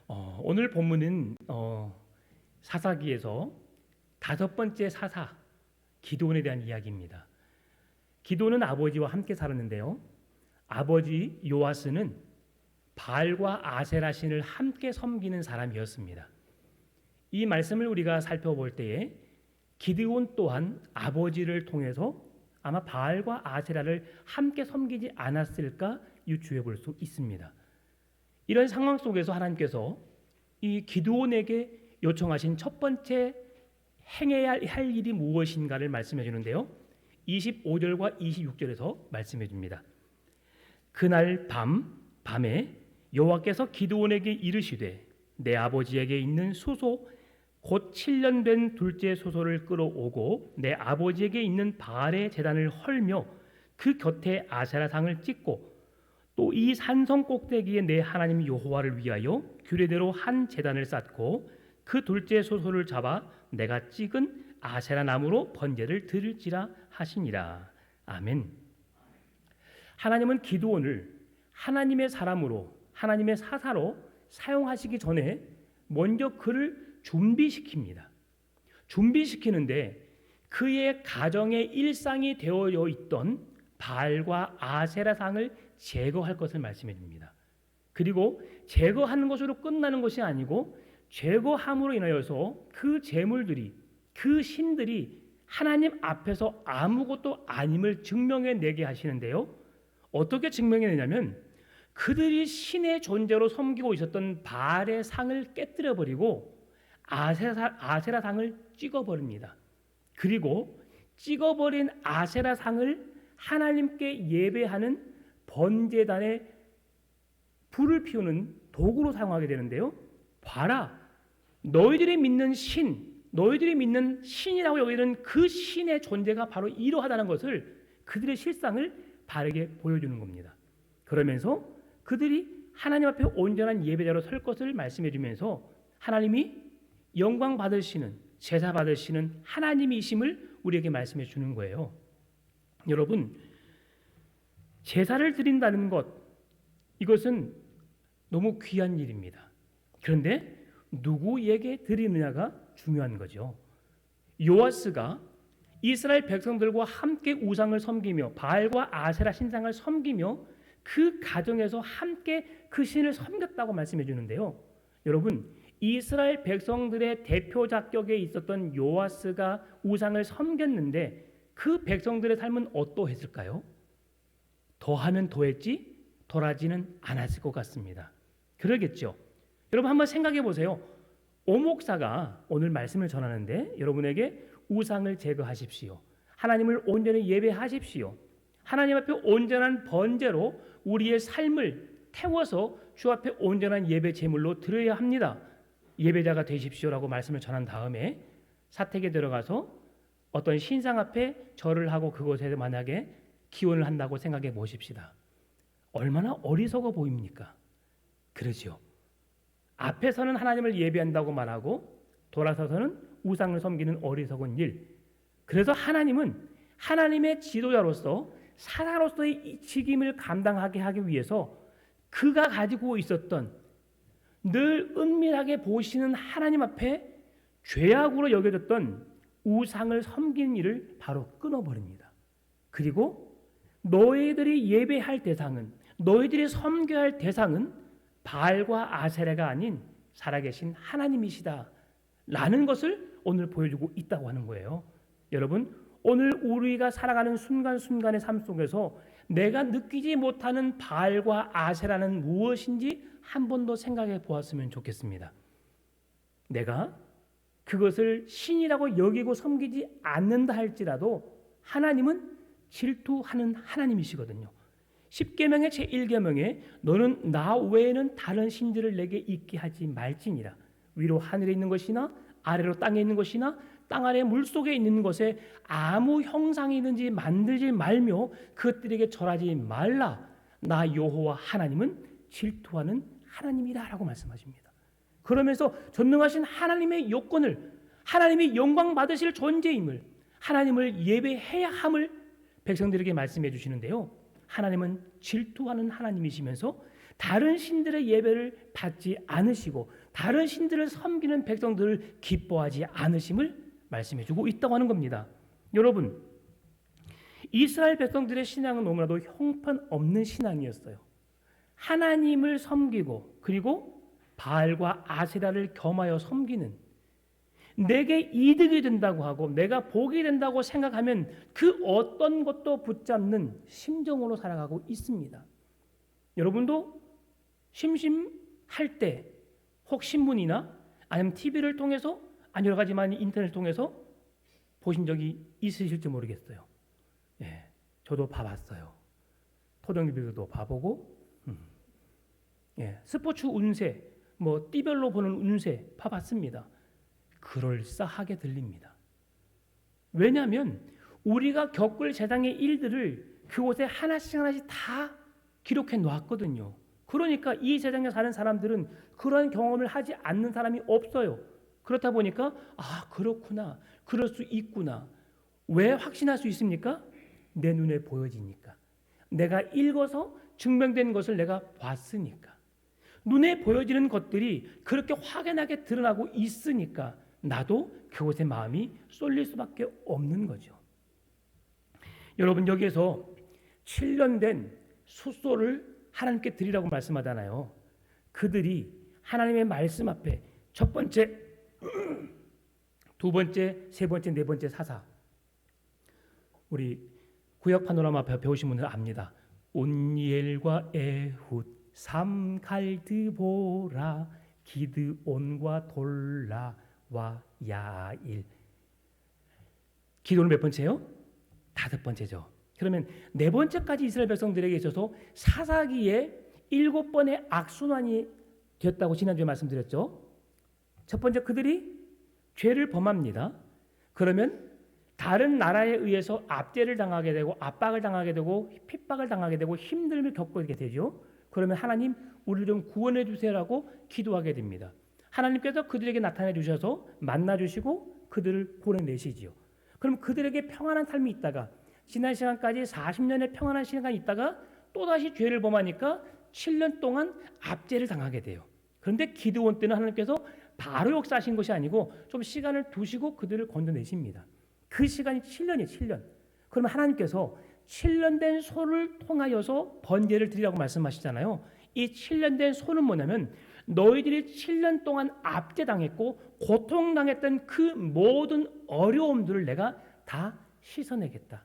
오늘 본문은 사사기에서 5번째 사사 기드온에 대한 이야기입니다. 기드온은 아버지와 함께 살았는데요. 아버지 요아스는 바알과 아세라 신을 함께 섬기는 사람이었습니다. 이 말씀을 우리가 살펴볼 때에 기드온 또한 아버지를 통해서 아마 바알과 아세라를 함께 섬기지 않았을까 유추해 볼 수 있습니다. 이런 상황 속에서 하나님께서 이 기드온에게 요청하신 첫 번째 행해야 할 일이 무엇인가를 말씀해 주는데요. 25절과 26절에서 말씀해 줍니다. 그날 밤에 여호와께서 기드온에게 이르시되 내 아버지에게 있는 수소 곧 7년 된 둘째 수소를 끌어오고 내 아버지에게 있는 바알의 제단을 헐며 그 곁에 아세라상을 찍고 또 이 산성 꼭대기에 내 하나님 여호와를 위하여 규례대로 한 제단을 쌓고 그 둘째 소소를 잡아 내가 찍은 아세라 나무로 번제를 드릴지라 하시니라. 아멘. 하나님은 기드온을 하나님의 사람으로 하나님의 사사로 사용하시기 전에 먼저 그를 준비시킵니다. 준비시키는데 그의 가정의 일상이 되어 있던 바알과 아세라상을 제거할 것을 말씀해 줍니다. 그리고 제거하는 것으로 끝나는 것이 아니고 제거함으로 인하여서 그 제물들이 그 신들이 하나님 앞에서 아무것도 아님을 증명해 내게 하시는데요. 어떻게 증명해 내냐면 그들이 신의 존재로 섬기고 있었던 바알의 상을 깨뜨려 버리고 아세라 상을 찍어버립니다. 그리고 찍어버린 아세라 상을 하나님께 예배하는 번제단에 불을 피우는 도구로 사용하게 되는데요. 봐라, 너희들이 믿는 너희들이 믿는 신이라고 여기는 그 신의 존재가 바로 이러하다는 것을 그들의 실상을 바르게 보여주는 겁니다. 그러면서 그들이 하나님 앞에 온전한 예배자로 설 것을 말씀해 주면서 하나님이 영광 받으시는 제사 받으시는 하나님이심을 우리에게 말씀해 주는 거예요. 여러분, 제사를 드린다는 것, 이것은 너무 귀한 일입니다. 그런데 누구에게 드리느냐가 중요한 거죠. 요아스가 이스라엘 백성들과 함께 우상을 섬기며 바알과 아세라 신상을 섬기며 그 가정에서 함께 그 신을 섬겼다고 말씀해 주는데요. 여러분, 이스라엘 백성들의 대표 자격에 있었던 요아스가 우상을 섬겼는데 그 백성들의 삶은 어떠했을까요? 더하면 더했지 덜하지는 않았을 것 같습니다. 그러겠죠. 여러분 한번 생각해 보세요. 오목사가 오늘 말씀을 전하는데 여러분에게 우상을 제거하십시오. 하나님을 온전히 예배하십시오. 하나님 앞에 온전한 번제로 우리의 삶을 태워서 주 앞에 온전한 예배 제물로 드려야 합니다. 예배자가 되십시오라고 말씀을 전한 다음에 사택에 들어가서 어떤 신상 앞에 절을 하고 그곳에 만약에 기원을 한다고 생각해 보십시다. 얼마나 어리석어 보입니까? 그러죠. 앞에서는 하나님을 예배한다고 말하고 돌아서서는 우상을 섬기는 어리석은 일. 그래서 하나님은 하나님의 지도자로서 사사로서의 직임을 감당하게 하기 위해서 그가 가지고 있었던 늘 은밀하게 보시는 하나님 앞에 죄악으로 여겨졌던 우상을 섬기는 일을 바로 끊어버립니다. 그리고 너희들이 예배할 대상은, 너희들이 섬겨야 할 대상은 바알과 아세라가 아닌 살아계신 하나님이시다 라는 것을 오늘 보여주고 있다고 하는 거예요. 여러분, 오늘 우리가 살아가는 순간순간의 삶 속에서 내가 느끼지 못하는 바알과 아세라는 무엇인지 한 번 더 생각해 보았으면 좋겠습니다. 내가 그것을 신이라고 여기고 섬기지 않는다 할지라도 하나님은 질투하는 하나님이시거든요. 10계명의 제1계명에 너는 나 외에는 다른 신들을 내게 있게 하지 말지니라. 위로 하늘에 있는 것이나 아래로 땅에 있는 것이나 땅 아래 물속에 있는 것에 아무 형상이 있는지 만들지 말며 그것들에게 절하지 말라. 나 여호와 하나님은 질투하는 하나님이다 라고 말씀하십니다. 그러면서 전능하신 하나님의 요건을, 하나님이 영광 받으실 존재임을, 하나님을 예배해야 함을 백성들에게 말씀해 주시는데요. 하나님은 질투하는 하나님이시면서 다른 신들의 예배를 받지 않으시고 다른 신들을 섬기는 백성들을 기뻐하지 않으심을 말씀해주고 있다고 하는 겁니다. 여러분, 이스라엘 백성들의 신앙은 너무나도 형편없는 신앙이었어요. 하나님을 섬기고 그리고 바알과 아세라를 겸하여 섬기는, 내게 이득이 된다고 하고 내가 복이 된다고 생각하면 그 어떤 것도 붙잡는 심정으로 살아가고 있습니다. 여러분도 심심할 때 혹 신문이나 아니면 TV를 통해서 아니 여러 가지 많이 인터넷을 통해서 보신 적이 있으실지 모르겠어요. 예, 저도 봐봤어요. 토종일보도 봐보고, 예, 스포츠 운세, 뭐 띠별로 보는 운세 봐봤습니다. 그럴싸하게 들립니다. 왜냐하면 우리가 겪을 세상의 일들을 그곳에 하나씩 하나씩 다 기록해 놓았거든요. 그러니까 이 세상에 사는 사람들은 그런 경험을 하지 않는 사람이 없어요. 그렇다 보니까 아 그렇구나, 그럴 수 있구나. 왜 확신할 수 있습니까? 내 눈에 보여지니까. 내가 읽어서 증명된 것을 내가 봤으니까. 눈에 보여지는 것들이 그렇게 확연하게 드러나고 있으니까 나도 그곳에 마음이 쏠릴 수밖에 없는 거죠. 여러분, 여기에서 7년 된 숫소를 하나님께 드리라고 말씀하잖아요. 그들이 하나님의 말씀 앞에 첫 번째, 두 번째, 세 번째, 네 번째 사사, 우리 구약 파노라마 배우신 분들 압니다. 온니엘과 에훗, 삼갈드보라, 기드온과 돌라와 야일. 기도는 몇 번째요? 5번째죠. 그러면 4번째까지 이스라엘 백성들에게 있어서 사사기에 7번의 악순환이 되었다고 지난주에 말씀드렸죠. 첫 번째, 그들이 죄를 범합니다. 그러면 다른 나라에 의해서 압제를 당하게 되고 압박을 당하게 되고 핍박을 당하게 되고 힘듦을 겪게 되죠. 그러면 하나님, 우리를 좀 구원해 주세요라고 기도하게 됩니다. 하나님께서 그들에게 나타내 주셔서 만나 주시고 그들을 보내내시지요. 그럼 그들에게 평안한 삶이 있다가 지난 시간까지 40년의 평안한 시간이 있다가 또다시 죄를 범하니까 7년 동안 압제를 당하게 돼요. 그런데 기드온 때는 하나님께서 바로 역사하신 것이 아니고 좀 시간을 두시고 그들을 건져내십니다. 그 시간이 7년이에요. 7년. 그러면 하나님께서 7년 된 소를 통하여서 번제를 드리라고 말씀하시잖아요. 이 7년 된 소는 뭐냐면 너희들이 7년 동안 압제당했고 고통당했던 그 모든 어려움들을 내가 다 씻어내겠다.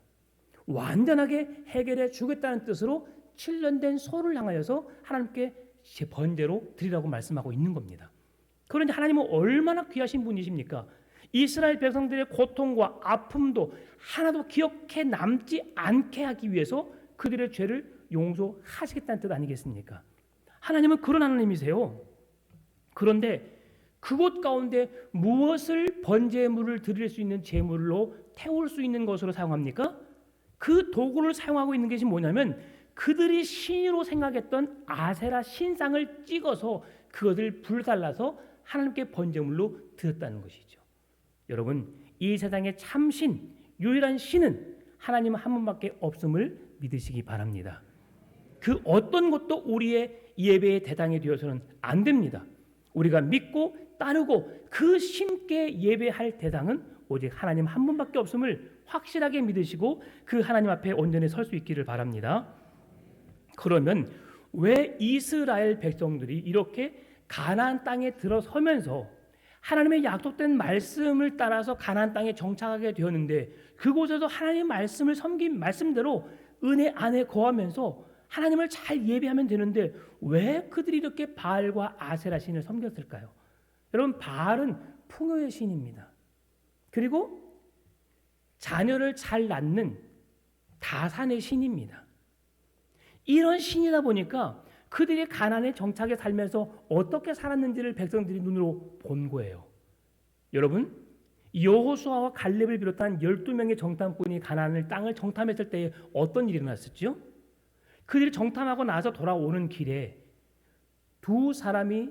완전하게 해결해 주겠다는 뜻으로 7년 된 소를 향하여서 하나님께 제 번제로 드리라고 말씀하고 있는 겁니다. 그런데 하나님은 얼마나 귀하신 분이십니까? 이스라엘 백성들의 고통과 아픔도 하나도 기억해 남지 않게 하기 위해서 그들의 죄를 용서하시겠다는 뜻 아니겠습니까? 하나님은 그런 하나님이세요. 그런데 그곳 가운데 무엇을 번제물을 드릴 수 있는 제물로 태울 수 있는 것으로 사용합니까? 그 도구를 사용하고 있는 것이 뭐냐면 그들이 신으로 생각했던 아세라 신상을 찍어서 그것을 불살라서 하나님께 번제물로 드렸다는 것이죠. 여러분, 이 세상의 참신, 유일한 신은 하나님 한 분밖에 없음을 믿으시기 바랍니다. 그 어떤 것도 우리의 예배의 대상이 되어서는 안 됩니다. 우리가 믿고 따르고 그 신께 예배할 대상은 오직 하나님 한 분밖에 없음을 확실하게 믿으시고 그 하나님 앞에 온전히 설 수 있기를 바랍니다. 그러면 왜 이스라엘 백성들이 이렇게 가나안 땅에 들어서면서 하나님의 약속된 말씀을 따라서 가나안 땅에 정착하게 되었는데 그곳에서 하나님의 말씀을 섬긴 말씀대로 은혜 안에 거하면서 하나님을 잘 예배하면 되는데 왜 그들이 이렇게 바알과 아세라 신을 섬겼을까요? 여러분, 바알은 풍요의 신입니다. 그리고 자녀를 잘 낳는 다산의 신입니다. 이런 신이다 보니까 그들이 가나안에 정착해 살면서 어떻게 살았는지를 백성들이 눈으로 본 거예요. 여러분, 여호수아와 갈렙을 비롯한 12명의 정탐꾼이 가나안 땅을 정탐했을 때 어떤 일이 일어났었죠? 그들이 정탐하고 나서 돌아오는 길에 두 사람이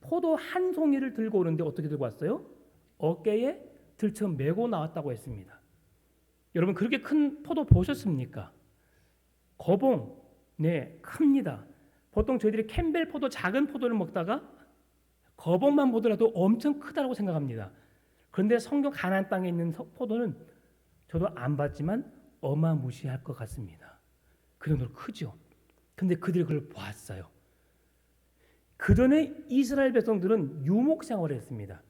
포도 한 송이를 들고 오는데 어떻게 들고 왔어요? 어깨에 들쳐 메고 나왔다고 했습니다. 여러분, 그렇게 큰 포도 보셨습니까? 거봉, 네, 큽니다. 보통 저희들이 캠벨 포도 작은 포도를 먹다가 거봉만 보더라도 엄청 크다고 생각합니다. 그런데 성경 가나안 땅에 있는 포도는 저도 안 봤지만 어마무시할 것 같습니다. 그 정도로 크죠. 근데 그들이 그걸 보았어요. 그 전에 이스라엘 백성들은 유목 생활을 했습니다.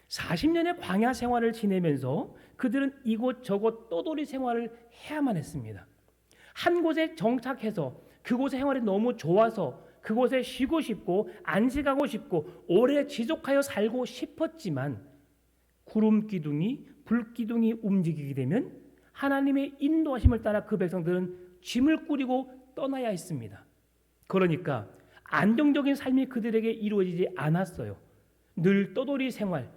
40년의 광야 생활을 지내면서 그들은 이곳저곳 떠돌이 생활을 해야만 했습니다. 한 곳에 정착해서 그곳의 생활이 너무 좋아서 그곳에 쉬고 싶고 안식하고 싶고 오래 지속하여 살고 싶었지만 구름 기둥이 불 기둥이 움직이게 되면 하나님의 인도하심을 따라 그 백성들은 짐을 꾸리고 떠나야 했습니다. 그러니까 안정적인 삶이 그들에게 이루어지지 않았어요. 늘 떠돌이 생활,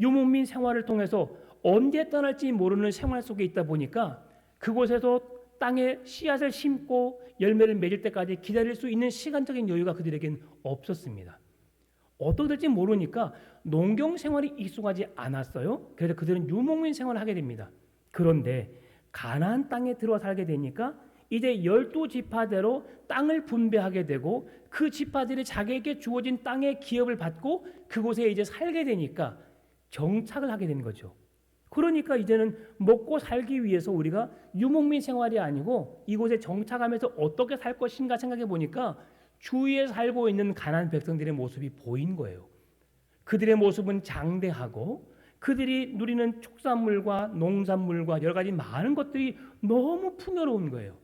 유목민 생활을 통해서 언제 떠날지 모르는 생활 속에 있다 보니까 그곳에서 땅에 씨앗을 심고 열매를 맺을 때까지 기다릴 수 있는 시간적인 여유가 그들에겐 없었습니다. 어떻게 될지 모르니까 농경 생활이 익숙하지 않았어요. 그래서 그들은 유목민 생활을 하게 됩니다. 그런데 가나안 땅에 들어와 살게 되니까 이제 12지파대로 땅을 분배하게 되고 그 지파들이 자기에게 주어진 땅의 기업을 받고 그곳에 이제 살게 되니까 정착을 하게 된 거죠. 그러니까 이제는 먹고 살기 위해서 우리가 유목민 생활이 아니고 이곳에 정착하면서 어떻게 살 것인가 생각해 보니까 주위에 살고 있는 가나안 백성들의 모습이 보인 거예요. 그들의 모습은 장대하고 그들이 누리는 축산물과 농산물과 여러 가지 많은 것들이 너무 풍요로운 거예요.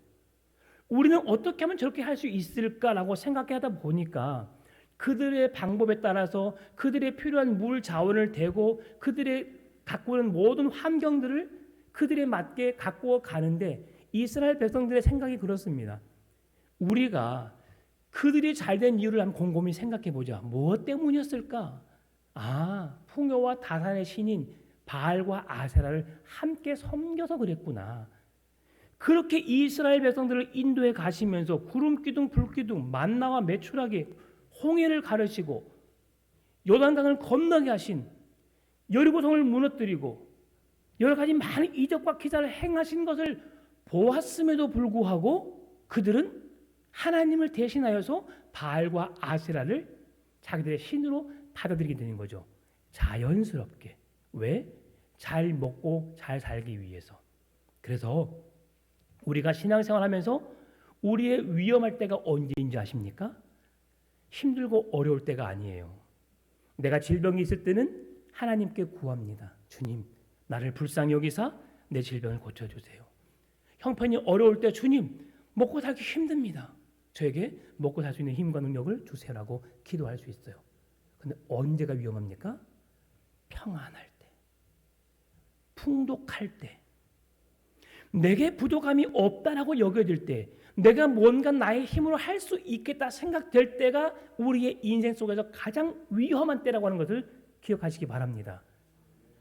우리는 어떻게 하면 저렇게 할 수 있을까라고 생각하다 보니까 그들의 방법에 따라서 그들의 필요한 물 자원을 대고 그들의 갖고 있는 모든 환경들을 그들에 맞게 갖고 가는데 이스라엘 백성들의 생각이 그렇습니다. 우리가 그들이 잘된 이유를 한번 곰곰이 생각해 보자. 무엇 때문이었을까? 풍요와 다산의 신인 바알과 아세라를 함께 섬겨서 그랬구나. 그렇게 이스라엘 백성들을 인도해 가시면서 구름 기둥 불 기둥 만나와 메추라기 홍해를 가르시고 요단강을 건너게 하신 여리고성을 무너뜨리고 여러 가지 많은 이적과 기사를 행하신 것을 보았음에도 불구하고 그들은 하나님을 대신하여서 바알과 아세라를 자기들의 신으로 받아들이게 되는 거죠. 자연스럽게. 왜? 잘 먹고 잘 살기 위해서. 그래서 우리가 신앙생활하면서 우리의 위험할 때가 언제인지 아십니까? 힘들고 어려울 때가 아니에요. 내가 질병이 있을 때는 하나님께 구합니다. 주님, 나를 불쌍히 여기사 내 질병을 고쳐주세요. 형편이 어려울 때 주님, 먹고 살기 힘듭니다. 저에게 먹고 살 수 있는 힘과 능력을 주세요라고 기도할 수 있어요. 근데 언제가 위험합니까? 평안할 때, 풍족할 때, 내게 부족함이 없다라고 여겨질 때, 내가 뭔가 나의 힘으로 할 수 있겠다 생각될 때가 우리의 인생 속에서 가장 위험한 때라고 하는 것을 기억하시기 바랍니다.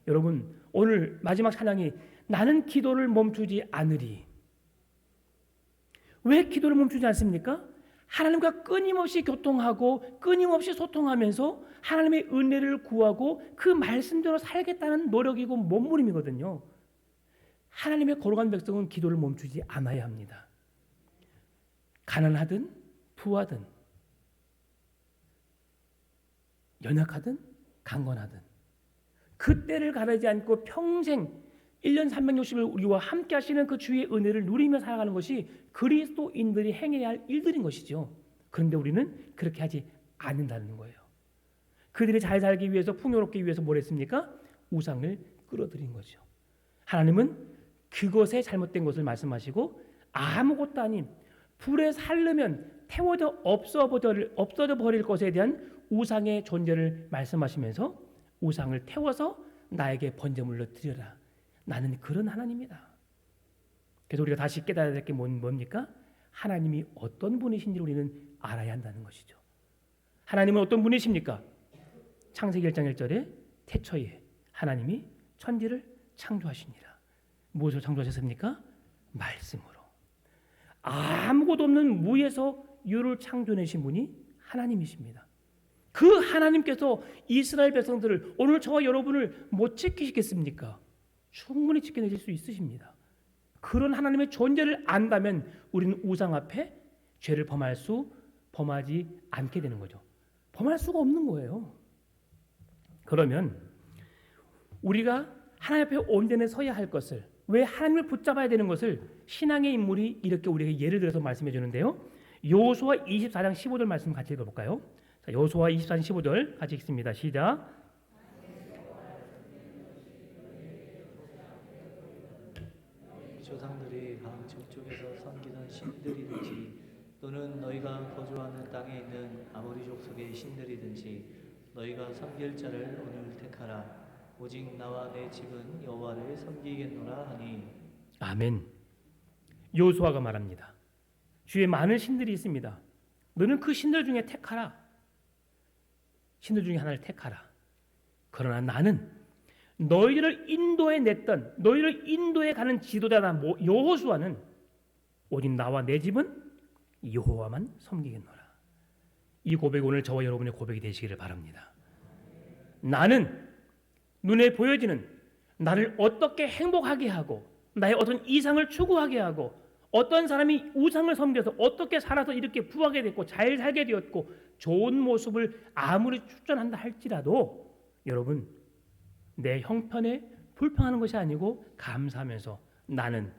여러분, 오늘 마지막 찬양이 나는 기도를 멈추지 않으리. 왜 기도를 멈추지 않습니까? 하나님과 끊임없이 교통하고 끊임없이 소통하면서 하나님의 은혜를 구하고 그 말씀대로 살겠다는 노력이고 몸부림이거든요. 하나님의 거룩한 백성은 기도를 멈추지 않아야 합니다. 가난하든 부하든 연약하든 강건하든 그 때를 가리지 않고 평생 1년 360일 우리와 함께 하시는 그 주의 은혜를 누리며 살아가는 것이 그리스도인들이 행해야 할 일들인 것이죠. 그런데 우리는 그렇게 하지 않는다는 거예요. 그들이 잘 살기 위해서 풍요롭기 위해서 뭘 했습니까? 우상을 끌어들인 거죠. 하나님은 그것에 잘못된 것을 말씀하시고 아무것도 아닌 불에 살르면 태워져 없어져 버릴 것에 대한 우상의 존재를 말씀하시면서 우상을 태워서 나에게 번제물로 드려라. 나는 그런 하나님이다. 그래서 우리가 다시 깨달아야 될 게 뭡니까? 하나님이 어떤 분이신지 우리는 알아야 한다는 것이죠. 하나님은 어떤 분이십니까? 창세기 1장 1절에 태초에 하나님이 천지를 창조하시니라. 무엇으로 창조하셨습니까? 말씀으로. 아무것도 없는 무에서 유를 창조내신 분이 하나님이십니다. 그 하나님께서 이스라엘 백성들을 오늘 저와 여러분을 못 지키시겠습니까? 충분히 지켜내실 수 있으십니다. 그런 하나님의 존재를 안다면 우리는 우상 앞에 죄를 범할 수 범하지 않게 되는 거죠. 범할 수가 없는 거예요. 그러면 우리가 하나님 앞에 온전히 서야 할 것을, 왜 하나님을 붙잡아야 되는 것을 신앙의 인물이 이렇게 우리에게 예를 들어서 말씀해 주는데요. 여호수아 24장 15절 말씀 같이 읽어볼까요? 자, 여호수아 24장 15절 같이 읽습니다. 시작. 조상들이 강 저쪽에서 섬기던 신들이든지 또는 너희가 거주하는 땅에 있는 아모리 족속의 신들이든지 너희가 섬길 자를 오늘 택하라. 오직 나와 내 집은 여호와를 섬기겠노라 하니. 아멘. 여호수아가 말합니다. 주위에 많은 신들이 있습니다. 너는 그 신들 중에 택하라. 신들 중에 하나를 택하라. 그러나 나는 너희를 인도해 냈던, 너희를 인도해 가는 지도자나 여호수아는 오직 나와 내 집은 여호와만 섬기겠노라. 이 고백이 오늘 저와 여러분의 고백이 되시기를 바랍니다. 나는 눈에 보여지는 나를 어떻게 행복하게 하고 나의 어떤 이상을 추구하게 하고 어떤 사람이 우상을 섬겨서 어떻게 살아서 이렇게 부하게 됐고 잘 살게 되었고 좋은 모습을 아무리 추천한다 할지라도 여러분, 내 형편에 불평하는 것이 아니고 감사하면서 나는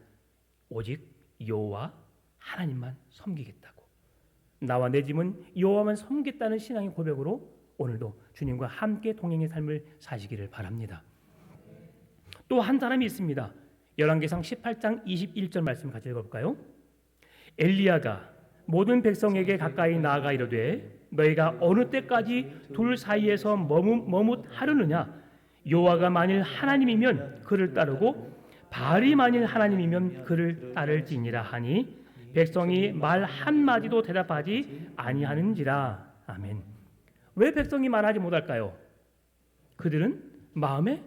오직 여호와 하나님만 섬기겠다고, 나와 내 집은 여호와만 섬기겠다는 신앙의 고백으로 오늘도 주님과 함께 동행의 삶을 사시기를 바랍니다. 또 한 사람이 있습니다. 열왕기상 18장 21절 말씀 같이 읽어볼까요? 엘리야가 모든 백성에게 가까이 나아가 이르되 너희가 어느 때까지 둘 사이에서 머뭇하려느냐? 여호와가 만일 하나님이면 그를 따르고 바알이 만일 하나님이면 그를 따를지니라 하니 백성이 말 한마디도 대답하지 아니하는지라. 아멘. 왜 백성이 말하지 못할까요? 그들은 마음에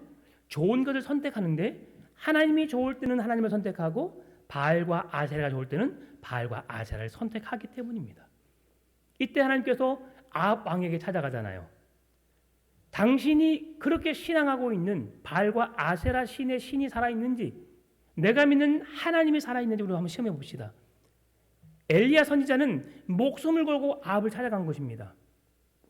좋은 것을 선택하는데 하나님이 좋을 때는 하나님을 선택하고 바알과 아세라가 좋을 때는 바알과 아세라를 선택하기 때문입니다. 이때 하나님께서 아합 왕에게 찾아가잖아요. 당신이 그렇게 신앙하고 있는 바알과 아세라 신의 신이 살아있는지, 내가 믿는 하나님이 살아있는지 우리 한번 시험해 봅시다. 엘리야 선지자는 목숨을 걸고 아합을 찾아간 것입니다.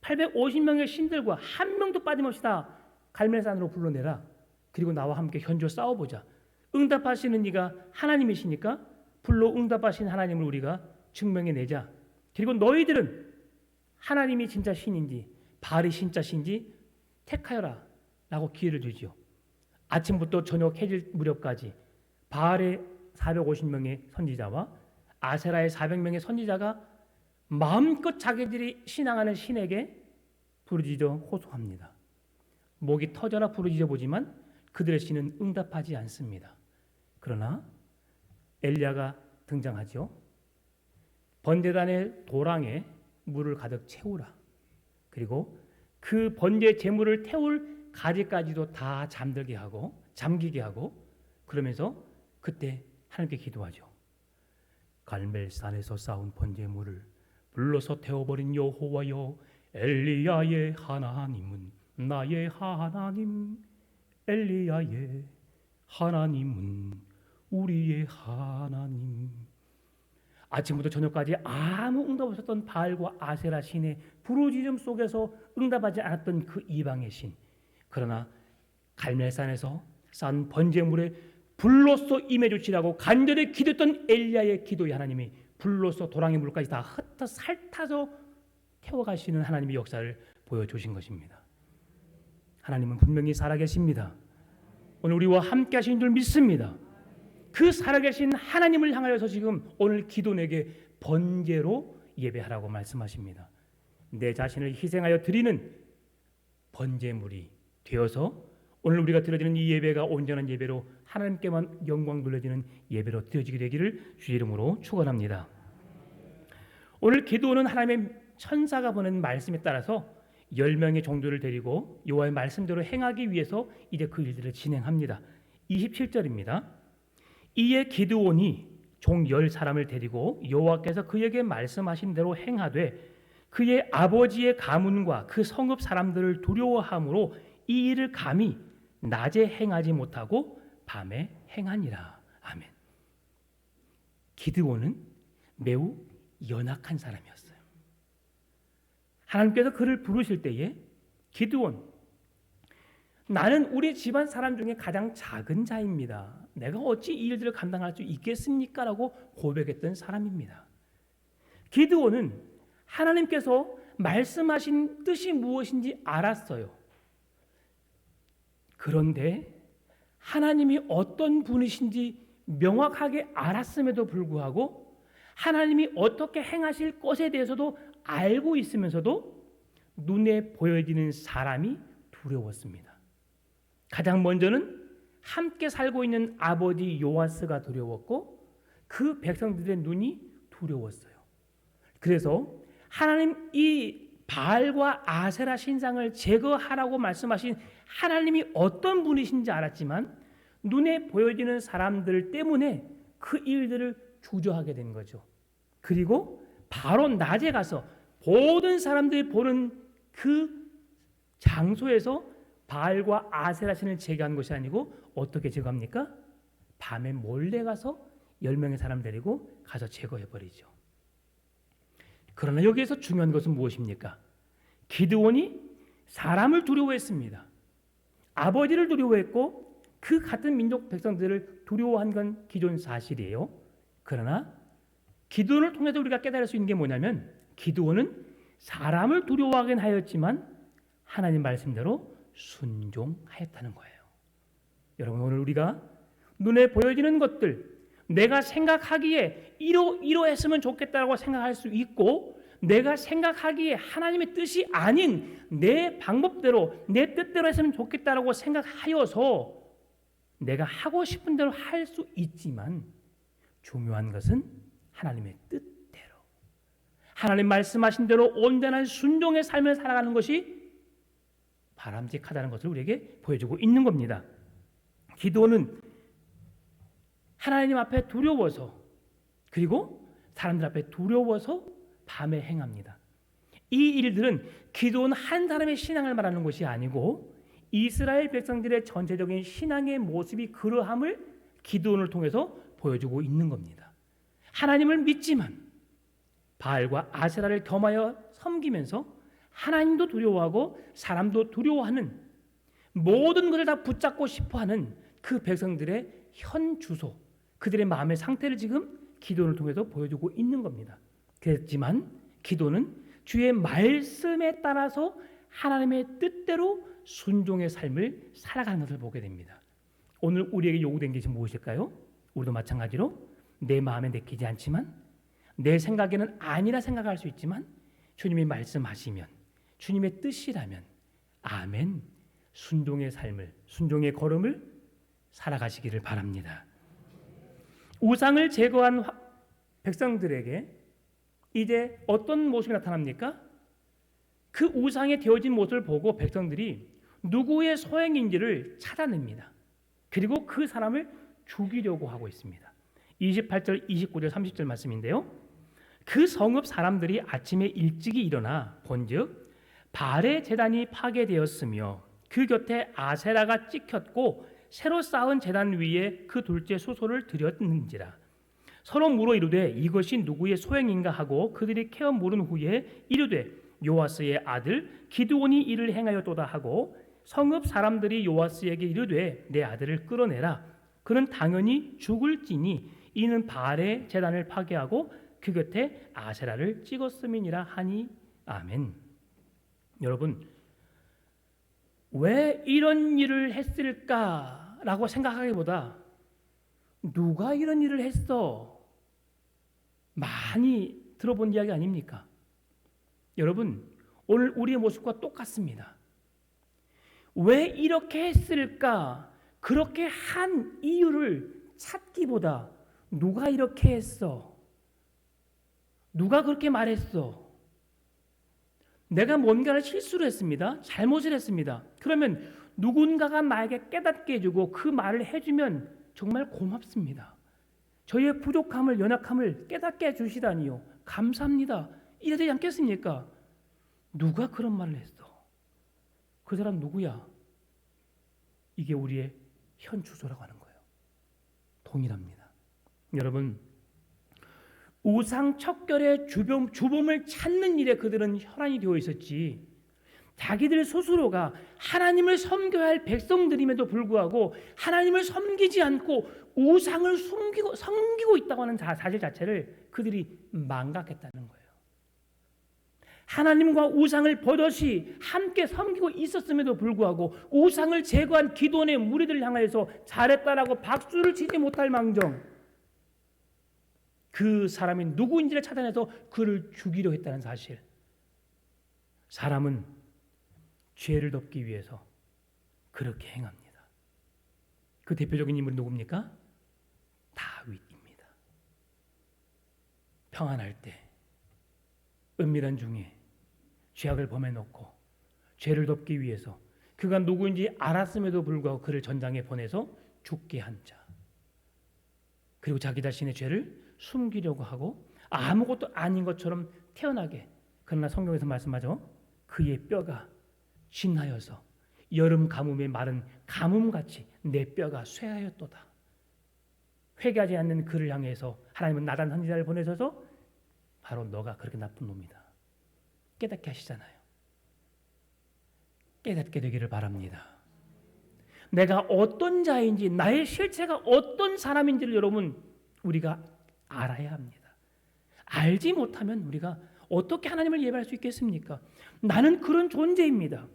850명의 신들과 한 명도 빠짐없이 다 갈멜산으로 불러내라. 그리고 나와 함께 현조 싸워보자. 응답하시는 이가 하나님이시니까 불로 응답하신 하나님을 우리가 증명해내자. 그리고 너희들은 하나님이 진짜 신인지 바알이 진짜 신인지 택하여라 라고 기회를 주지요. 아침부터 저녁 해질 무렵까지 바알의 450명의 선지자와 아세라의 400명의 선지자가 마음껏 자기들이 신앙하는 신에게 부르짖어 호소합니다. 목이 터져라 부르짖어 보지만 그들의 신은 응답하지 않습니다. 그러나 엘리야가 등장하죠. 번제단의 도랑에 물을 가득 채우라. 그리고 그 번제 제물을 태울 가지까지도 다 잠들게 하고 잠기게 하고, 그러면서 그때 하나님께 기도하죠. 갈멜산에서 쌓은 번제물을 불러서 태워버린 여호와여, 엘리야의 하나님은 나의 하나님, 엘리야의 하나님은 우리의 하나님. 아침부터 저녁까지 아무 응답 없었던 바알과 아세라 신의 부르짖음 속에서 응답하지 않았던 그 이방의 신, 그러나 갈멜산에서 쌓은 번제물에 불로써 임해주시라고 간절히 기도했던 엘리야의 기도에 하나님이 불로써 도랑의 물까지 다 흩어서 태워가시는 하나님의 역사를 보여주신 것입니다. 하나님은 분명히 살아계십니다. 오늘 우리와 함께 하신 줄 믿습니다. 그 살아계신 하나님을 향하여서 지금 오늘 기도 내게 번제로 예배하라고 말씀하십니다. 내 자신을 희생하여 드리는 번제물이 되어서 오늘 우리가 드려지는 이 예배가 온전한 예배로 하나님께만 영광 돌려지는 예배로 드려지게 되기를 주의 이름으로 축원합니다. 오늘 기도는 하나님의 천사가 보낸 말씀에 따라서 10명의 종들을 데리고 여호와의 말씀대로 행하기 위해서 이제 그 일들을 진행합니다. 27절입니다. 이에 기드온이 종 10사람을 데리고 여호와께서 그에게 말씀하신 대로 행하되 그의 아버지의 가문과 그 성읍 사람들을 두려워함으로 이 일을 감히 낮에 행하지 못하고 밤에 행하니라. 아멘. 기드온은 매우 연약한 사람이었어요. 하나님께서 그를 부르실 때에 기드온, 나는 우리 집안 사람 중에 가장 작은 자입니다. 내가 어찌 이 일들을 감당할 수 있겠습니까? 라고 고백했던 사람입니다. 기드온은 하나님께서 말씀하신 뜻이 무엇인지 알았어요. 그런데 하나님이 어떤 분이신지 명확하게 알았음에도 불구하고 하나님이 어떻게 행하실 것에 대해서도 알고 있으면서도 눈에 보여지는 사람이 두려웠습니다. 가장 먼저는 함께 살고 있는 아버지 요아스가 두려웠고 그 백성들의 눈이 두려웠어요. 그래서 하나님 이 바알과 아세라 신상을 제거하라고 말씀하신 하나님이 어떤 분이신지 알았지만 눈에 보여지는 사람들 때문에 그 일들을 주저하게 된 거죠. 그리고 바로 낮에 가서 모든 사람들이 보는 그 장소에서 바알과 아세라 신을 제거한 것이 아니고 어떻게 제거합니까? 밤에 몰래 가서 10명의 사람 데리고 가서 제거해버리죠. 그러나 여기에서 중요한 것은 무엇입니까? 기드온이 사람을 두려워했습니다. 아버지를 두려워했고 그 같은 민족 백성들을 두려워한 건 기존 사실이에요. 그러나 기드온을 통해서 우리가 깨달을 수 있는 게 뭐냐면 기드온은 사람을 두려워하긴 하였지만 하나님 말씀대로 순종하였다는 거예요. 여러분 오늘 우리가 눈에 보여지는 것들 내가 생각하기에 이러했으면 좋겠다라고 생각할 수 있고 내가 생각하기에 하나님의 뜻이 아닌 내 방법대로 내 뜻대로 했으면 좋겠다라고 생각하여서 내가 하고 싶은 대로 할 수 있지만 중요한 것은 하나님의 뜻대로 하나님 말씀하신 대로 온전한 순종의 삶을 살아가는 것이 바람직하다는 것을 우리에게 보여주고 있는 겁니다. 기도는 하나님 앞에 두려워서 그리고 사람들 앞에 두려워서 밤에 행합니다. 이 일들은 기도는 한 사람의 신앙을 말하는 것이 아니고 이스라엘 백성들의 전체적인 신앙의 모습이 그러함을 기도원을 통해서 보여주고 있는 겁니다. 하나님을 믿지만 바알과 아세라를 겸하여 섬기면서 하나님도 두려워하고 사람도 두려워하는 모든 것을 다 붙잡고 싶어하는 그 백성들의 현 주소, 그들의 마음의 상태를 지금 기도를 통해서 보여주고 있는 겁니다. 그렇지만 기도는 주의 말씀에 따라서 하나님의 뜻대로 순종의 삶을 살아가는 것을 보게 됩니다. 오늘 우리에게 요구된 것이 무엇일까요? 우리도 마찬가지로 내 마음에 내키지 않지만 내 생각에는 아니라 생각할 수 있지만 주님이 말씀하시면 주님의 뜻이라면 아멘 순종의 삶을 순종의 걸음을 살아가시기를 바랍니다. 우상을 제거한 백성들에게 이제 어떤 모습이 나타납니까? 그 우상에 되어진 모습을 보고 백성들이 누구의 소행인지를 찾아냅니다. 그리고 그 사람을 죽이려고 하고 있습니다. 28절, 29절, 30절 말씀인데요. 그 성읍 사람들이 아침에 일찍이 일어나 본즉 바알의 제단이 파괴되었으며 그 곁에 아세라가 찍혔고 새로 쌓은 제단 위에 그 둘째 수소를 들였는지라. 서로 물어 이르되 이것이 누구의 소행인가 하고 그들이 캐어 물은 후에 이르되 요아스의 아들 기드온이 이를 행하였도다 하고 성읍 사람들이 요아스에게 이르되 내 아들을 끌어내라. 그는 당연히 죽을지니 이는 바알의 제단을 파괴하고 그 곁에 아세라를 찍었음이니라 하니 아멘. 여러분 왜 이런 일을 했을까라고 생각하기보다 누가 이런 일을 했어? 많이 들어본 이야기 아닙니까? 여러분 오늘 우리의 모습과 똑같습니다. 왜 이렇게 했을까? 그렇게 한 이유를 찾기보다 누가 이렇게 했어? 누가 그렇게 말했어? 내가 뭔가를 실수를 했습니다. 잘못을 했습니다. 그러면 누군가가 나에게 깨닫게 해주고 그 말을 해주면 정말 고맙습니다. 저희의 부족함을 연약함을 깨닫게 해주시다니요. 감사합니다. 이래야 되지 않겠습니까? 누가 그런 말을 했어? 그 사람 누구야? 이게 우리의 현 주소라고 하는 거예요. 동일합니다. 여러분 우상 척결의 주범을 찾는 일에 그들은 혈안이 되어 있었지, 자기들 스스로가 하나님을 섬겨야 할 백성들임에도 불구하고 하나님을 섬기지 않고 우상을 섬기고 있다고 하는 사실 자체를 그들이 망각했다는 거예요. 하나님과 우상을 버젓이 함께 섬기고 있었음에도 불구하고 우상을 제거한 기도원의 무리들을 향하여서 잘했다라고 박수를 치지 못할 망정, 그 사람이 누구인지를 찾아내서 그를 죽이려 했다는 사실. 사람은 죄를 덮기 위해서 그렇게 행합니다. 그 대표적인 인물이 누굽니까? 다윗입니다. 평안할 때 은밀한 중에 죄악을 범해놓고 죄를 덮기 위해서 그가 누구인지 알았음에도 불구하고 그를 전장에 보내서 죽게 한 자, 그리고 자기 자신의 죄를 숨기려고 하고 아무것도 아닌 것처럼 태어나게, 그러나 성경에서 말씀하죠, 그의 뼈가 진하여서 여름 가뭄에 마른 가뭄같이 내 뼈가 쇠하였도다. 회개하지 않는 그를 향해서 하나님은 나단 선지자를 보내셔서 바로 너가 그렇게 나쁜 놈이다, 깨닫게 하시잖아요. 깨닫게 되기를 바랍니다. 내가 어떤 자인지, 나의 실체가 어떤 사람인지를 여러분 우리가 알아야 합니다. 알지 못하면 우리가 어떻게 하나님을 예배할 수 있겠습니까? 나는 그런 존재입니다.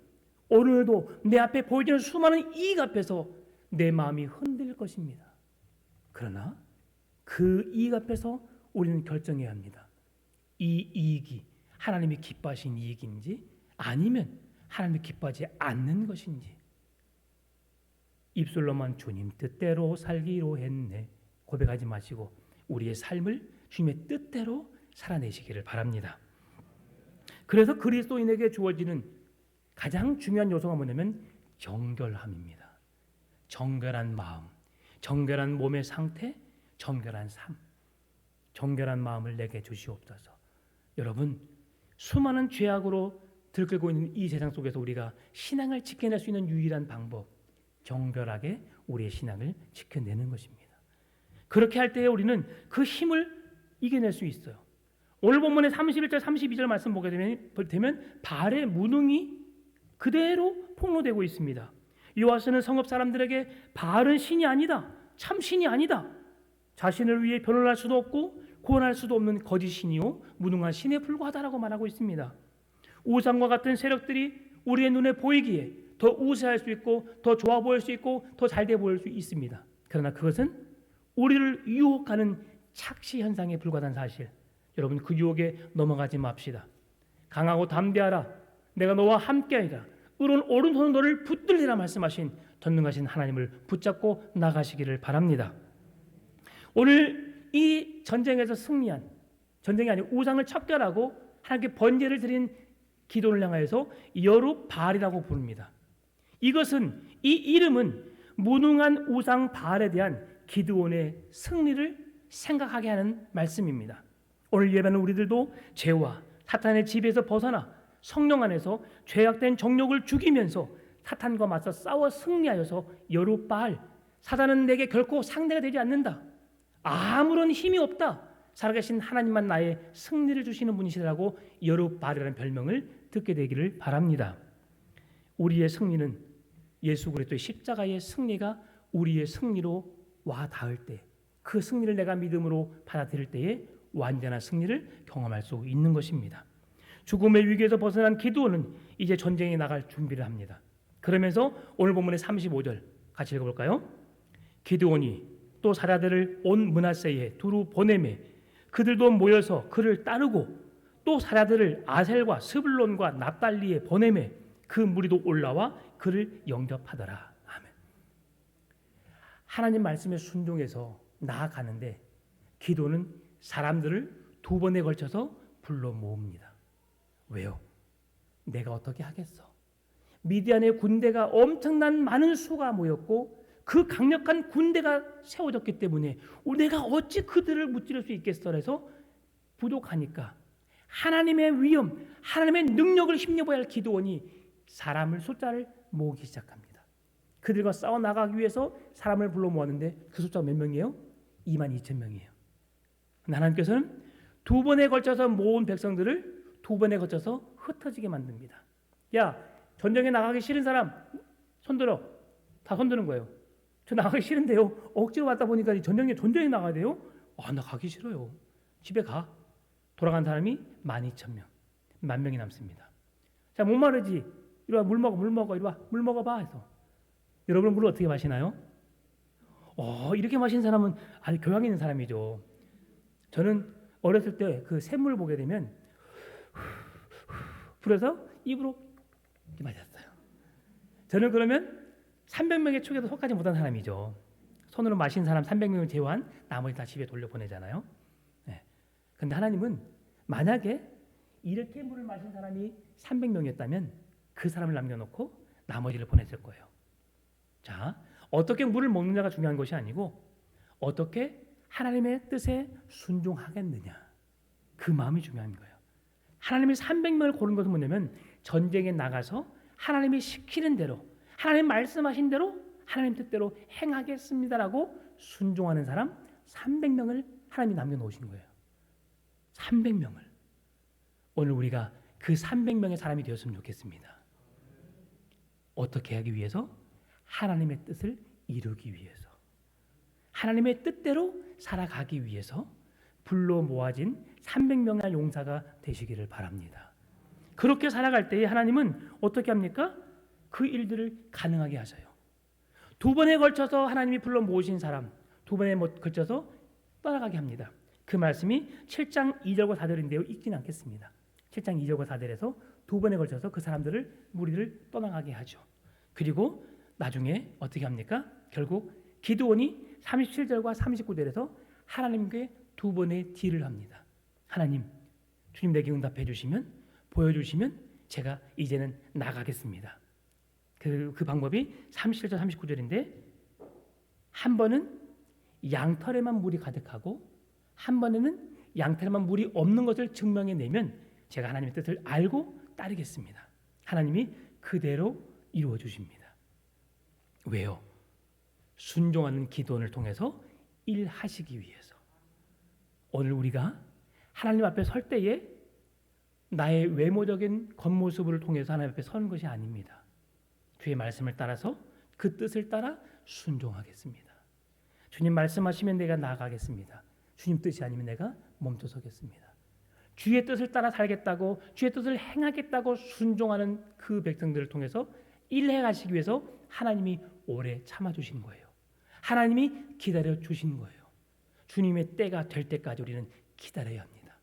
오늘도 내 앞에 보여지는 수많은 이익 앞에서 내 마음이 흔들릴 것입니다. 그러나 그 이익 앞에서 우리는 결정해야 합니다. 이 이익이 하나님이 기뻐하신 이익인지 아니면 하나님이 기뻐하지 않는 것인지. 입술로만 주님 뜻대로 살기로 했네 고백하지 마시고 우리의 삶을 주님의 뜻대로 살아내시기를 바랍니다. 그래서 그리스도인에게 주어지는 가장 중요한 요소가 뭐냐면 정결함입니다. 정결한 마음, 정결한 몸의 상태, 정결한 삶, 정결한 마음을 내게 주시옵소서. 여러분, 수많은 죄악으로 들끓고 있는 이 세상 속에서 우리가 신앙을 지켜낼 수 있는 유일한 방법, 정결하게 우리의 신앙을 지켜내는 것입니다. 그렇게 할 때에 우리는 그 힘을 이겨낼 수 있어요. 오늘 본문의 31절 32절 말씀 보게 되면 바알의 무능이 그대로 폭로되고 있습니다. 요아스는 성읍 사람들에게 바알은 신이 아니다, 참 신이 아니다, 자신을 위해 변호할 수도 없고 구원할 수도 없는 거짓 신이요 무능한 신에 불과하다라고 말하고 있습니다. 우상과 같은 세력들이 우리의 눈에 보이기에 더 우세할 수 있고 더 좋아 보일 수 있고 더 잘돼 보일 수 있습니다. 그러나 그것은 우리를 유혹하는 착시 현상에 불과한 사실. 여러분, 그 유혹에 넘어가지 맙시다. 강하고 담대하라, 내가 너와 함께하리라, 의로운 오른손은 너를 붙들리라 말씀하신 전능하신 하나님을 붙잡고 나가시기를 바랍니다. 오늘 이 전쟁에서 승리한, 전쟁이 아니고 우상을 척결하고 하나님께 번제를 드린 기도를 향하여서 여룻바알이라고 부릅니다. 이것은, 이 이름은 무능한 우상 바알에 대한 기드온의 승리를 생각하게 하는 말씀입니다. 오늘 예배는 우리들도 죄와 사탄의 지배에서 벗어나 성령 안에서 죄악된 정욕을 죽이면서 사탄과 맞서 싸워 승리하여서 여룻바알, 사단은 내게 결코 상대가 되지 않는다, 아무런 힘이 없다, 살아계신 하나님만 나의 승리를 주시는 분이시라고 여룻바알이라는 별명을 듣게 되기를 바랍니다. 우리의 승리는 예수 그리스도의 십자가의 승리가 우리의 승리로 와 닿을 때, 그 승리를 내가 믿음으로 받아들일 때에 완전한 승리를 경험할 수 있는 것입니다. 죽음의 위기에서 벗어난 기드온은 이제 전쟁에 나갈 준비를 합니다. 그러면서 오늘 본문의 35절 같이 읽어볼까요? 기드온이 또 사자들을 온 므낫세에 두루 보내매 그들도 모여서 그를 따르고 또 사자들을 아셀과 스불론과 납달리에 보내매 그 무리도 올라와 그를 영접하더라. 아멘. 하나님 말씀에 순종해서 나아가는데 기도는 사람들을 두 번에 걸쳐서 불러 모읍니다. 왜요? 내가 어떻게 하겠어? 미디안의 군대가 엄청난 많은 수가 모였고 그 강력한 군대가 세워졌기 때문에 내가 어찌 그들을 무찌를 수 있겠어? 그래서 부족하니까 하나님의 위엄, 하나님의 능력을 힘입어야 할 기드온이 사람을 숫자를 모으기 시작합니다. 그들과 싸워 나가기 위해서 사람을 불러 모았는데 그 숫자가 몇 명이에요? 22,000명이에요. 하나님께서는 두 번에 걸쳐서 모은 백성들을 두 번에 걸쳐서 흩어지게 만듭니다. 야, 전쟁에 나가기 싫은 사람 손들어. 다 손드는 거예요. 저 나가기 싫은데요. 억지로 왔다 보니까 전쟁에 나가야 돼요. 나 가기 싫어요. 집에 가. 돌아간 사람이 12,000명, 10,000명이 남습니다. 자, 목마르지? 이리 와, 물 먹어, 이리 와, 물 먹어봐 해서. 여러분 물을 어떻게 마시나요? 이렇게 마신 사람은 아주 교양 있는 사람이죠. 저는 어렸을 때 그 샘물 보게 되면 불어서 입으로 이렇게 마셨어요. 저는 그러면 300명의 축에도 속하지 못한 사람이죠. 손으로 마신 사람 300명을 제외한 나머지 다 집에 돌려보내잖아요. 그런데 하나님은 만약에 이렇게 물을 마신 사람이 300명이었다면 그 사람을 남겨놓고 나머지를 보냈을 거예요. 자, 어떻게 물을 먹느냐가 중요한 것이 아니고 어떻게 하나님의 뜻에 순종하겠느냐, 그 마음이 중요한 거예요. 하나님이 300명을 고른 것은 뭐냐면 전쟁에 나가서 하나님이 시키는 대로, 하나님 말씀하신 대로 하나님 뜻대로 행하겠습니다라고 순종하는 사람 300명을 하나님이 남겨놓으신 거예요. 300명을. 오늘 우리가 그 300명의 사람이 되었으면 좋겠습니다. 어떻게 하기 위해서? 하나님의 뜻을 이루기 위해서, 하나님의 뜻대로 살아가기 위해서 불로 모아진 300명의 용사가 되시기를 바랍니다. 그렇게 살아갈 때에 하나님은 어떻게 합니까? 그 일들을 가능하게 하셔요. 두 번에 걸쳐서 하나님이 불러 모으신 사람, 두 번에 걸쳐서 떠나가게 합니다. 그 말씀이 7장 2절과 4절인데요. 읽지는 않겠습니다. 7장 2절과 4절에서 두 번에 걸쳐서 그 사람들을, 무리를 떠나가게 하죠. 그리고 나중에 어떻게 합니까? 결국 기드온이 37절과 39절에서 하나님께 두 번의 딜을 합니다. 하나님, 주님 내게 응답해 주시면, 보여주시면 제가 이제는 나가겠습니다. 그 방법이 37절 39절인데 한 번은 양털에만 물이 가득하고 한 번에는 양털에만 물이 없는 것을 증명해내면 제가 하나님의 뜻을 알고 따르겠습니다. 하나님이 그대로 이루어 주십니다. 왜요? 순종하는 기도원을 통해서 일하시기 위해서. 오늘 우리가 하나님 앞에 설 때에 나의 외모적인 겉모습을 통해서 하나님 앞에 서는 것이 아닙니다. 주의 말씀을 따라서 그 뜻을 따라 순종하겠습니다. 주님 말씀하시면 내가 나아가겠습니다. 주님 뜻이 아니면 내가 멈춰서겠습니다. 주의 뜻을 따라 살겠다고, 주의 뜻을 행하겠다고 순종하는 그 백성들을 통해서 일해 가시기 위해서 하나님이 오래 참아주신 거예요. 하나님이 기다려주신 거예요. 주님의 때가 될 때까지 우리는 기다려야 합니다.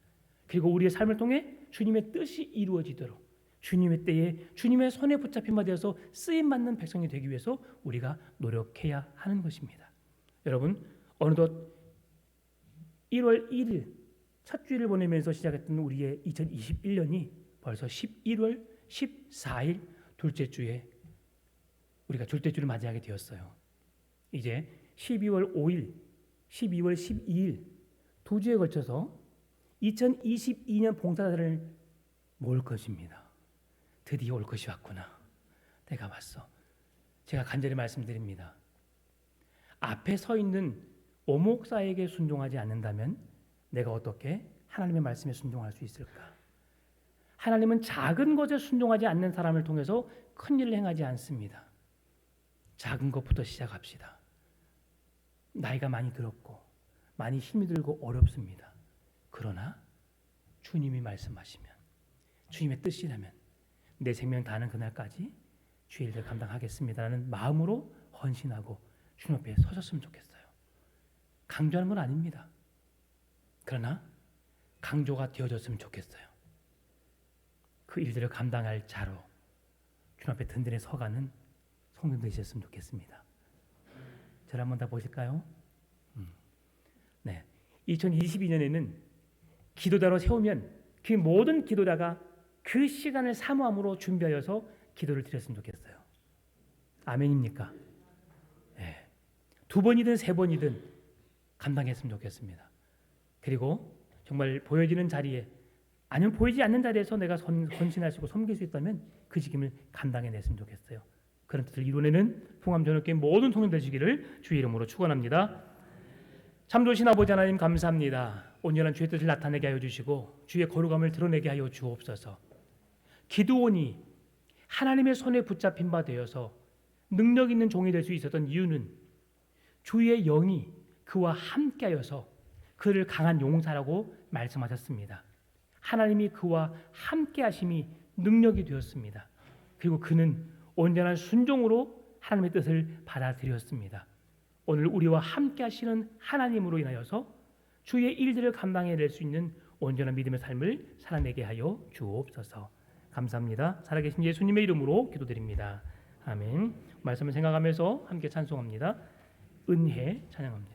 그리고 우리의 삶을 통해 주님의 뜻이 이루어지도록 주님의 때에 주님의 손에 붙잡힌 바 되어서 쓰임받는 백성이 되기 위해서 우리가 노력해야 하는 것입니다. 여러분, 어느덧 1월 1일 첫 주일을 보내면서 시작했던 우리의 2021년이 벌써 11월 14일 둘째 주에 우리가 둘째 주를 맞이하게 되었어요. 이제 12월 5일, 12월 12일 두 주에 걸쳐서 2022년 봉사자들을 모을 것입니다. 드디어 올 것이 왔구나. 때가 왔어. 제가 간절히 말씀드립니다. 앞에 서 있는 오목사에게 순종하지 않는다면 내가 어떻게 하나님의 말씀에 순종할 수 있을까? 하나님은 작은 것에 순종하지 않는 사람을 통해서 큰 일을 행하지 않습니다. 작은 것부터 시작합시다. 나이가 많이 들었고 많이 힘이 들고 어렵습니다. 그러나 주님이 말씀하시면, 주님의 뜻이라면 내 생명 다하는 그날까지 주의 일을 감당하겠습니다라는 마음으로 헌신하고 주님 앞에 서셨으면 좋겠어요. 강조하는 건 아닙니다. 그러나 강조가 되어졌으면 좋겠어요. 그 일들을 감당할 자로 주님 앞에 든든히 서가는 성도 되셨으면 좋겠습니다. 저를 한번 다 보실까요? 네, 2022년에는 기도자로 세우면 그 모든 기도자가 그 시간을 사모함으로 준비하여서 기도를 드렸으면 좋겠어요. 아멘입니까? 네. 두 번이든 세 번이든 감당했으면 좋겠습니다. 그리고 정말 보여지는 자리에 아니면 보이지 않는 자리에서 내가 헌신할 수 있고 섬길 수 있다면 그 책임을 감당해냈으면 좋겠어요. 그런 뜻을 이루어내는 풍암전업교회 모든 성도 되시기를 주의 이름으로 축원합니다. 참 좋으신 아버지 하나님 감사합니다. 온전한 주의 뜻을 나타내게 하여 주시고 주의 거룩함을 드러내게 하여 주옵소서. 기드온이 하나님의 손에 붙잡힌 바 되어서 능력 있는 종이 될 수 있었던 이유는 주의 영이 그와 함께하여서 그를 강한 용사라고 말씀하셨습니다. 하나님이 그와 함께하심이 능력이 되었습니다. 그리고 그는 온전한 순종으로 하나님의 뜻을 받아들였습니다. 오늘 우리와 함께하시는 하나님으로 인하여서 주의 일들을 감당해낼 수 있는 온전한 믿음의 삶을 살아내게 하여 주옵소서. 감사합니다. 살아계신 예수님의 이름으로 기도드립니다. 아멘. 말씀을 생각하면서 함께 찬송합니다. 은혜 찬양합니다.